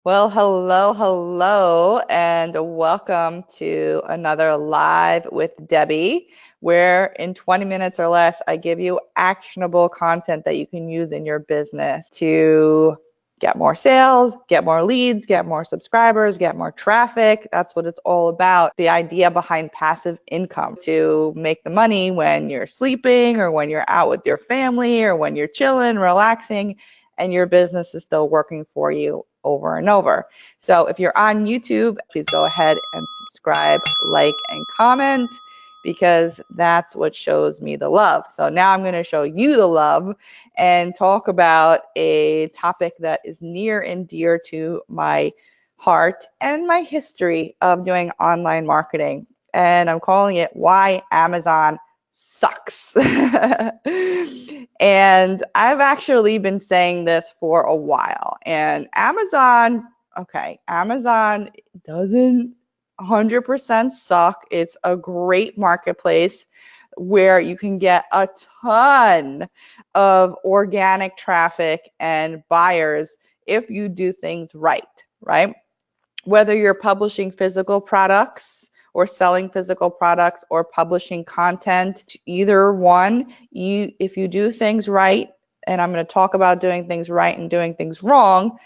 Well, hello, and welcome to another Live with Debbie, where in 20 minutes or less, I give you actionable content that you can use in your business to get more sales, get more leads, get more subscribers, get more traffic. That's what it's all about. The idea behind passive income to make the money when you're sleeping or when you're out with your family or when you're chilling, relaxing, and your business is still working for you over and over. So if you're on YouTube, please go ahead and subscribe, like, and comment because that's what shows me the love. So now I'm going to show you the love and talk about a topic that is near and dear to my heart and my history of doing online marketing. And I'm calling it Why Amazon Sucks. And I've actually been saying this for a while. And Amazon doesn't 100% suck. It's a great marketplace where you can get a ton of organic traffic and buyers if you do things right? Whether you're publishing physical products or selling physical products or publishing content, either one, if you do things right, and I'm going to talk about doing things right and doing things wrong,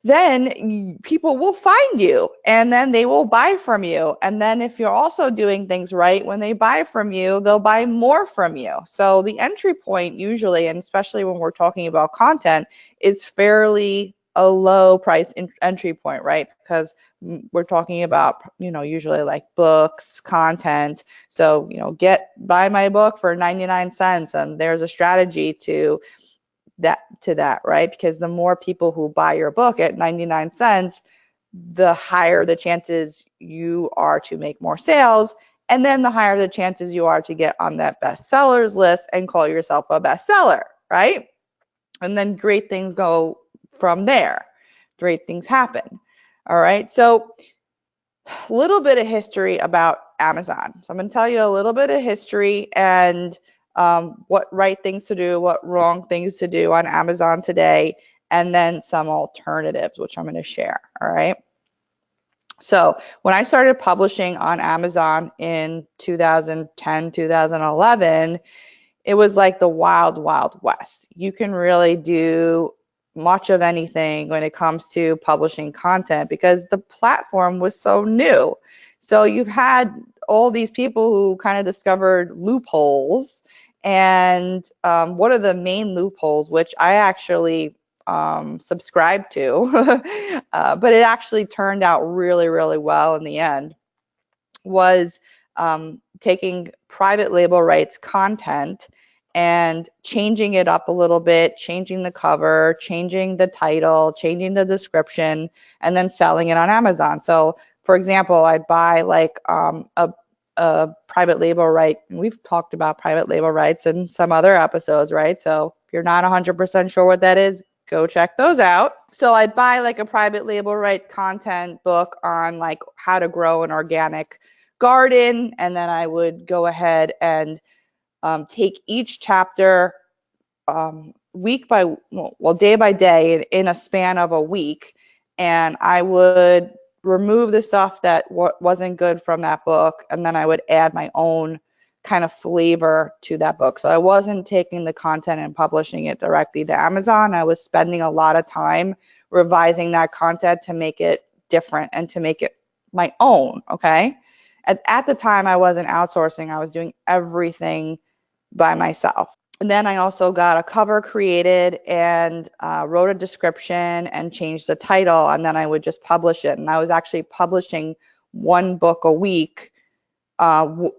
then people will find you and then they will buy from you. And then if you're also doing things right, when they buy from you, they'll buy more from you. So the entry point usually, and especially when we're talking about content, is fairly a low price entry point, right? Because we're talking about, usually like books, content. So, buy my book for 99 cents. And there's a strategy to that, right? Because the more people who buy your book at 99 cents, the higher the chances you are to make more sales. And then the higher the chances you are to get on that bestsellers list and call yourself a bestseller, right? And then great things go from there. Great things happen. All right. So a little bit of history about Amazon. So I'm going to tell you a little bit of history and what right things to do, what wrong things to do on Amazon today, and then some alternatives, which I'm going to share. All right. So when I started publishing on Amazon in 2010, 2011, it was like the wild, wild west. You can really do much of anything when it comes to publishing content because the platform was so new. So you've had all these people who kind of discovered loopholes. And what are the main loopholes, which I actually subscribe to, but it actually turned out really, really well in the end, was taking private label rights content and changing it up a little bit, changing the cover, changing the title, changing the description, and then selling it on Amazon. So, for example, I'd buy like a private label right. And we've talked about private label rights in some other episodes, right? So if you're not 100% sure what that is, go check those out. So I'd buy like a private label right content book on like how to grow an organic garden, and then I would go ahead and take each chapter day by day in a span of a week, and I would remove the stuff that wasn't good from that book, and then I would add my own kind of flavor to that book. So I wasn't taking the content and publishing it directly to Amazon. I was spending a lot of time revising that content to make it different and to make it my own, okay? At the time, I wasn't outsourcing. I was doing everything by myself. And then I also got a cover created and wrote a description and changed the title, and then I would just publish it. And I was actually publishing one book a week while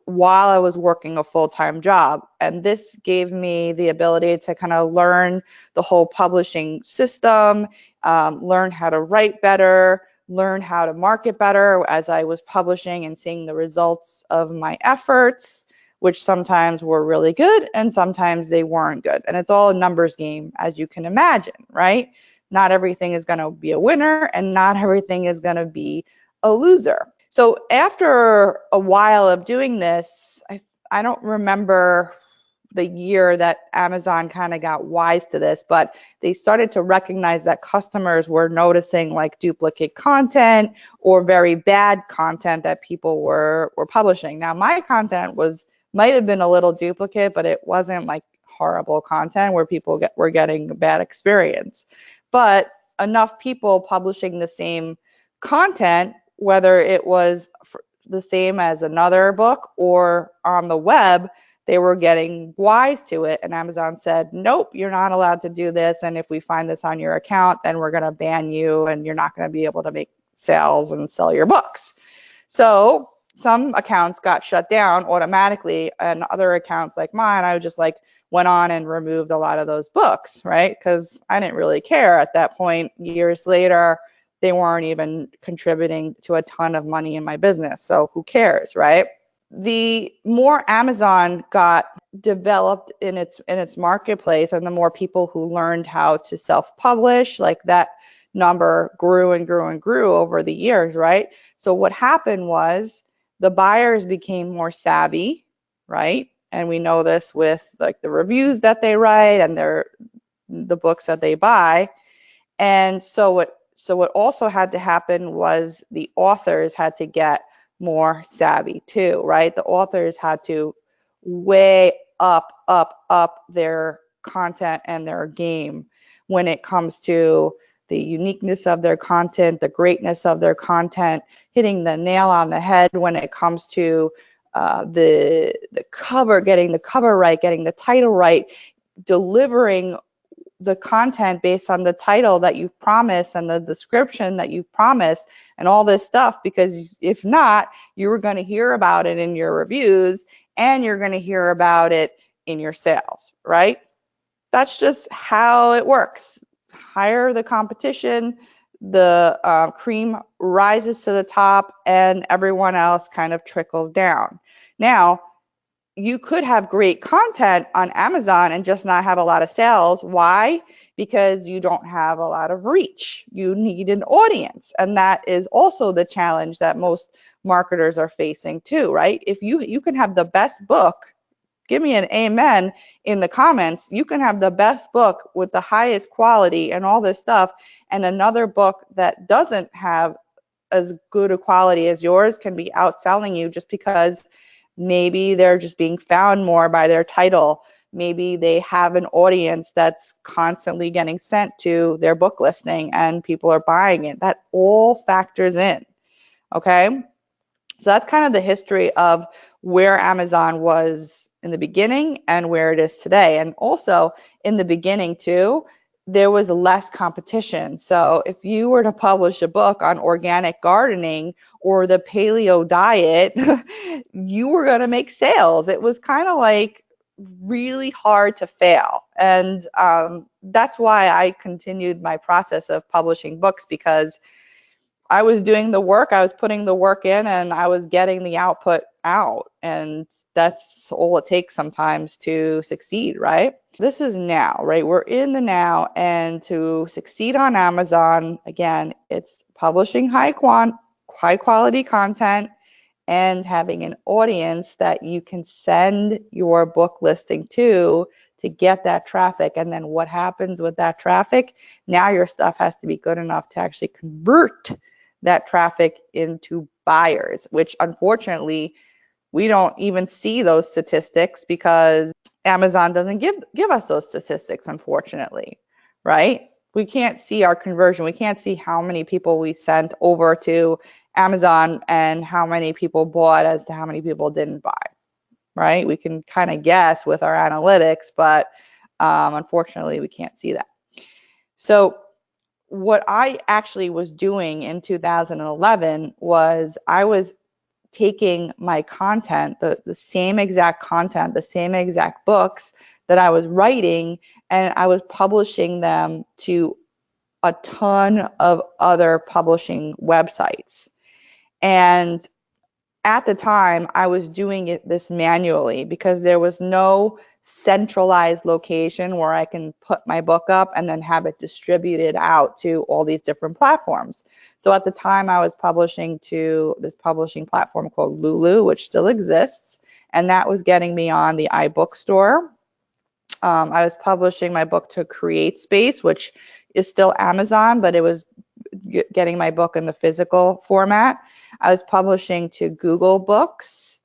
I was working a full-time job. And this gave me the ability to kind of learn the whole publishing system, learn how to write better, learn how to market better as I was publishing and seeing the results of my efforts, which sometimes were really good and sometimes they weren't good. And it's all a numbers game, as you can imagine, right? Not everything is going to be a winner and not everything is going to be a loser. So after a while of doing this, I don't remember the year that Amazon kind of got wise to this, but they started to recognize that customers were noticing like duplicate content or very bad content that people were publishing. Now, my content might have been a little duplicate, but it wasn't like horrible content where people were getting a bad experience. But enough people publishing the same content, whether it was the same as another book or on the web, they were getting wise to it, and Amazon said, nope, you're not allowed to do this, and if we find this on your account, then we're going to ban you, and you're not going to be able to make sales and sell your books. So some accounts got shut down automatically, and other accounts like mine, I just like went on and removed a lot of those books, right? Because I didn't really care at that point. Years later, they weren't even contributing to a ton of money in my business, so who cares, right? The more Amazon got developed in its marketplace, and the more people who learned how to self-publish, like that number grew and grew and grew over the years, right? So what happened was the buyers became more savvy, right? And we know this with like the reviews that they write and the books that they buy. And so what also had to happen was the authors had to get more savvy too, right? The authors had to way up their content and their game when it comes to the uniqueness of their content, the greatness of their content, hitting the nail on the head when it comes to the cover, getting the cover right, getting the title right, delivering the content based on the title that you've promised and the description that you've promised and all this stuff, because if not, you were going to hear about it in your reviews and you're going to hear about it in your sales, right? That's just how it works. Higher the competition, the cream rises to the top and everyone else kind of trickles down. Now, you could have great content on Amazon and just not have a lot of sales. Why? Because you don't have a lot of reach. You need an audience. And that is also the challenge that most marketers are facing too, right? If you can have the best book, give me an amen in the comments. You can have the best book with the highest quality and all this stuff, and another book that doesn't have as good a quality as yours can be outselling you just because maybe they're just being found more by their title. Maybe they have an audience that's constantly getting sent to their book listing and people are buying it. That all factors in, okay? So that's kind of the history of where Amazon was in the beginning and where it is today. And also in the beginning too, there was less competition. So if you were to publish a book on organic gardening or the paleo diet, you were going to make sales. It was kind of like really hard to fail. And that's why I continued my process of publishing books, because I was doing the work, I was putting the work in, and I was getting the output out. And that's all it takes sometimes to succeed, right? This is now, right? We're in the now, and to succeed on Amazon, again, it's publishing high quality content and having an audience that you can send your book listing to get that traffic. And then what happens with that traffic? Now your stuff has to be good enough to actually convert that traffic into buyers, which unfortunately we don't even see those statistics because Amazon doesn't give us those statistics, unfortunately, right? We can't see our conversion. We can't see how many people we sent over to Amazon and how many people bought as to how many people didn't buy, right? We can kind of guess with our analytics, but unfortunately we can't see that. So what I actually was doing in 2011 was I was taking my content, the same exact content, the same exact books that I was writing, and I was publishing them to a ton of other publishing websites. And at the time, I was doing this manually because there was no centralized location where I can put my book up and then have it distributed out to all these different platforms. So at the time, I was publishing to this publishing platform called Lulu, which still exists, and that was getting me on the iBookstore. I was publishing my book to Create Space, which is still Amazon, but it was getting my book in the physical format. I was publishing to Google Books,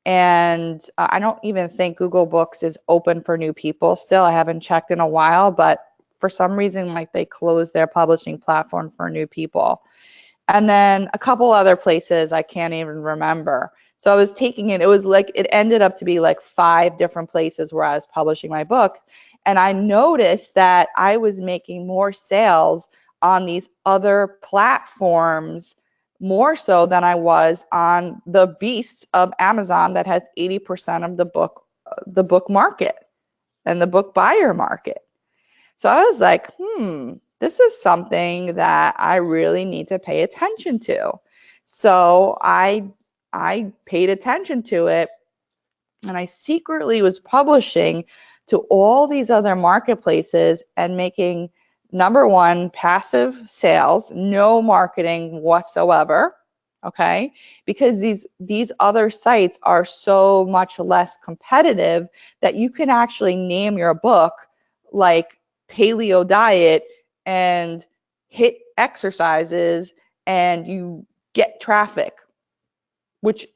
and I don't even think Google Books is open for new people still. I haven't checked in a while, but for some reason, like, they closed their publishing platform for new people. And then a couple other places I can't even remember. So I was taking it, it was like, it ended up to be like 5 different places where I was publishing my book. And I noticed that I was making more sales on these other platforms more so than I was on the beast of Amazon that has 80% of the book market and the book buyer market. So I was like, this is something that I really need to pay attention to. So I paid attention to it, and I secretly was publishing to all these other marketplaces and making, number one, passive sales, no marketing whatsoever. Okay, because these other sites are so much less competitive that you can actually name your book like paleo diet and hit exercises, and you get traffic, which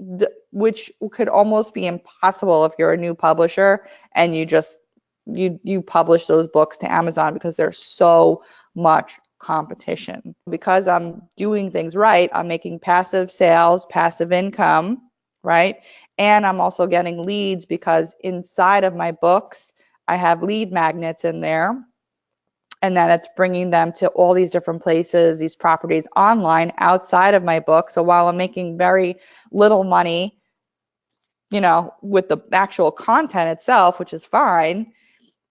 could almost be impossible if you're a new publisher and you publish those books to Amazon, because there's so much competition. Because I'm doing things right, I'm making passive sales, passive income, right? And I'm also getting leads, because inside of my books, I have lead magnets in there, and then it's bringing them to all these different places, these properties online outside of my book. So while I'm making very little money, with the actual content itself, which is fine,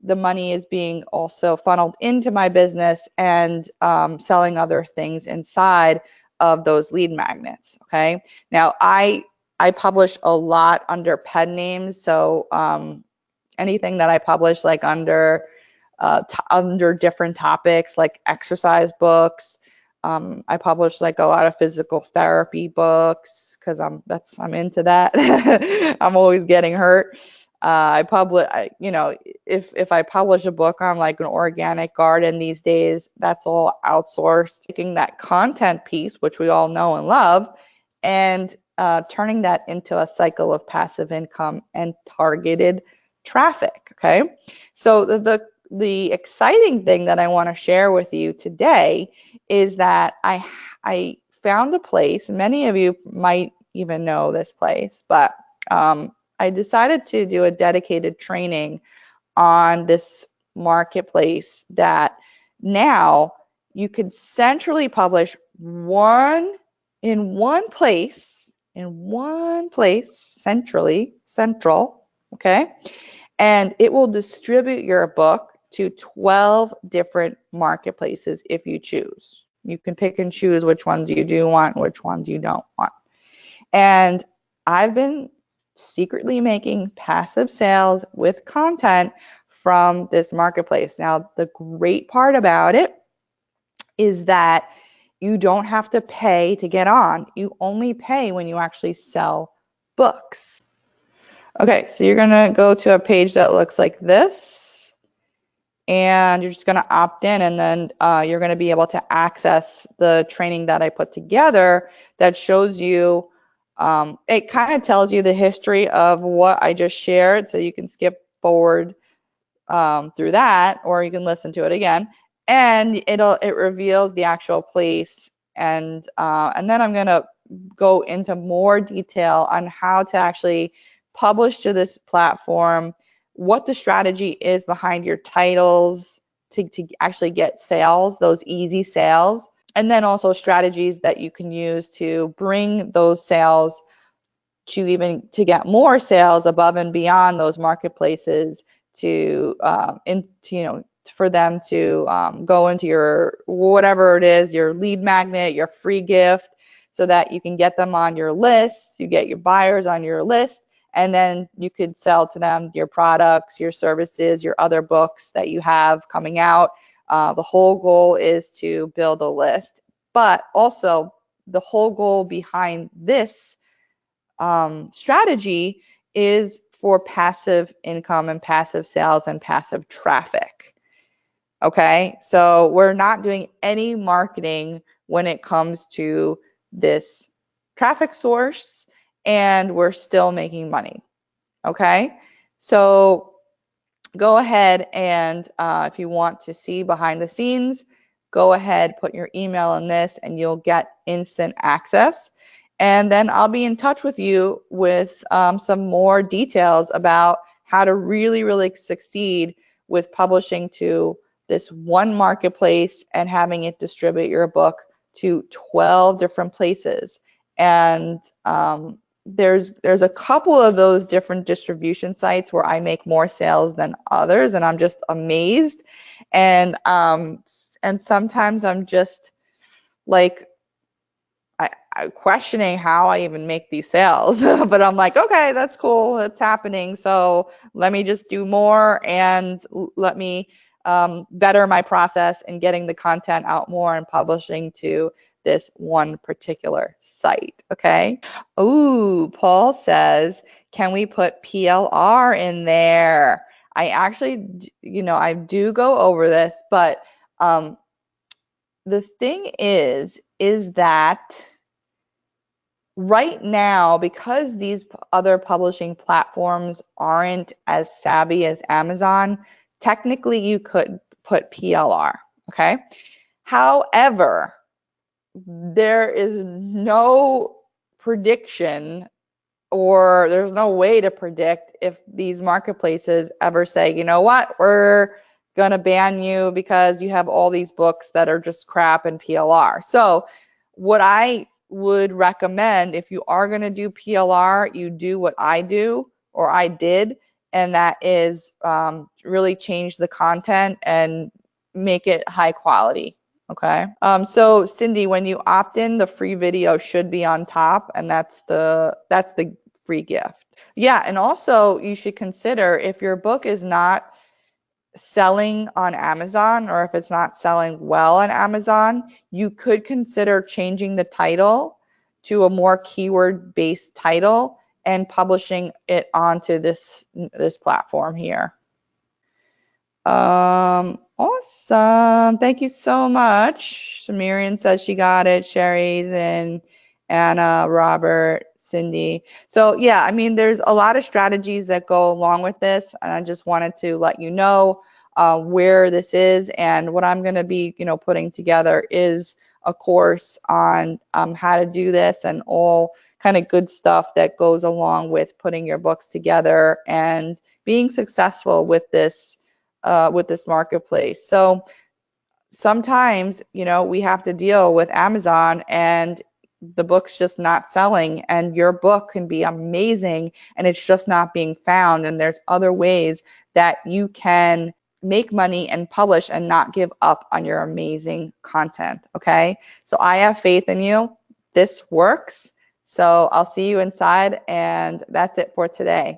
the money is being also funneled into my business and selling other things inside of those lead magnets. Okay. Now I publish a lot under pen names, so anything that I publish like under different topics, like exercise books. I publish like a lot of physical therapy books, because I'm into that. I'm always getting hurt. If I publish a book on like an organic garden these days, that's all outsourced. Taking that content piece, which we all know and love, and turning that into a cycle of passive income and targeted traffic. Okay, so the exciting thing that I want to share with you today is that I found a place. Many of you might even know this place, but I decided to do a dedicated training on this marketplace that now you could centrally publish in one place, central, okay? And it will distribute your book to 12 different marketplaces if you choose. You can pick and choose which ones you do want, which ones you don't want. And I've been secretly making passive sales with content from this marketplace. Now, the great part about it is that you don't have to pay to get on. You only pay when you actually sell books. Okay, so you're gonna go to a page that looks like this, and you're just gonna opt in, and then you're gonna be able to access the training that I put together that shows you, it kind of tells you the history of what I just shared, so you can skip forward through that, or you can listen to it again, and it reveals the actual place, and then I'm gonna go into more detail on how to actually publish to this platform, what the strategy is behind your titles to actually get sales, those easy sales, and then also strategies that you can use to bring those sales to get more sales above and beyond those marketplaces for them to go into your whatever it is, your lead magnet, your free gift, so that you can get them on your list, you get your buyers on your list, and then you could sell to them your products, your services, your other books that you have coming out. The whole goal is to build a list, but also the whole goal behind this strategy is for passive income and passive sales and passive traffic. Okay, so we're not doing any marketing when it comes to this traffic source, and we're still making money. Okay, so go ahead and if you want to see behind the scenes, go ahead, put your email in this, and you'll get instant access. And then I'll be in touch with you with some more details about how to really, really succeed with publishing to this one marketplace and having it distribute your book to 12 different places. And there's a couple of those different distribution sites where I make more sales than others, and I'm just amazed. And sometimes I'm just like I questioning how I even make these sales, but I'm like, okay, that's cool, it's happening. So let me just do more and let me better my process in getting the content out more and publishing to this one particular site. Okay. Ooh, Paul says, can we put PLR in there? I actually, I do go over this, but the thing is that right now, because these other publishing platforms aren't as savvy as Amazon, technically you could put PLR, okay? However, there is no prediction or there's no way to predict if these marketplaces ever say, you know what, we're going to ban you because you have all these books that are just crap and PLR. So what I would recommend, if you are going to do PLR, you do what I do or I did, and that is really change the content and make it high quality. Okay. So Cindy, when you opt in, the free video should be on top, and that's the free gift. Yeah, and also you should consider if your book is not selling on Amazon or if it's not selling well on Amazon, you could consider changing the title to a more keyword-based title and publishing it onto this platform here. Awesome. Thank you so much. Miriam says she got it. Sherry's and Anna, Robert, Cindy. So yeah, I mean, there's a lot of strategies that go along with this, and I just wanted to let you know where this is, and what I'm going to be, putting together is a course on how to do this and all kind of good stuff that goes along with putting your books together and being successful with this marketplace. So sometimes, we have to deal with Amazon and the book's just not selling, and your book can be amazing and it's just not being found. And there's other ways that you can make money and publish and not give up on your amazing content. Okay. So I have faith in you. This works. So I'll see you inside, and that's it for today.